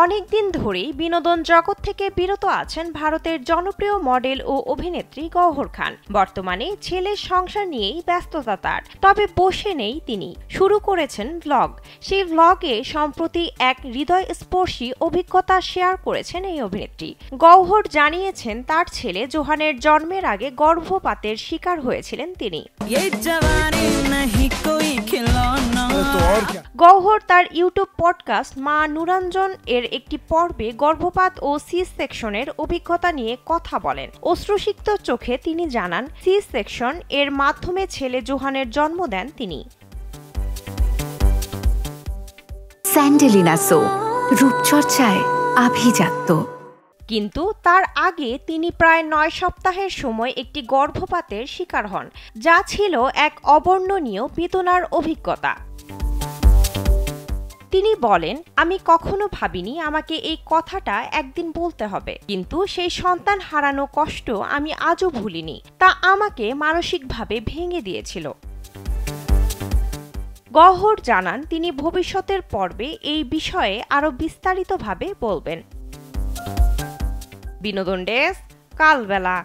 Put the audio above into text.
অনেকদিন ধরেই বিনোদন জগৎ থেকে বিরত আছেন ভারতের জনপ্রিয় মডেল ও অভিনেত্রী গওহর খান। বর্তমানে ছেলের সংসার নিয়েই ব্যস্ততা তার, তবে বসে নেই তিনি, শুরু করেছেন ভ্লগ। সেই ভ্লগে সম্প্রতি এক হৃদয়স্পর্শী অভিজ্ঞতা শেয়ার করেছেন এই অভিনেত্রী। গওহর জানিয়েছেন তার ছেলে জোহানের জন্মের আগে গর্ভপাতের শিকার হয়েছিলেন তিনি। গওহর তার ইউটিউব পডকাস্ট মা নুরঞ্জন এর একটি পর্বে গর্ভপাত ও সি সেকশনের অভিজ্ঞতা নিয়ে কথা বলেন। অশ্রুসিক্ত চোখে তিনি জানান, সি সেকশন এর মাধ্যমে ছেলে জোহানের জন্ম দেন তিনি। স্যান্ডেলিনা সো, রূপচর্চায় আভিজাত্য। কিন্তু তার আগে তিনি প্রায় 9 সপ্তাহের সময় একটি গর্ভপাতের শিকার হন, যা ছিল এক অবর্ণনীয় বেদনার অভিজ্ঞতা। তিনি বলেন, আমি কখনো ভাবিনি আমাকে এই কথাটা একদিন বলতে হবে, কিন্তু সেই সন্তান হারানো কষ্ট আমি আজও ভুলিনি। তা আমাকে মানসিকভাবে ভেঙে দিয়েছিল। গওহর জানান, তিনি ভবিষ্যতের পর্বে এই বিষয়ে আরো বিস্তারিতভাবে বলবেন। বিনোদন ডেস্ক, কালবেলা।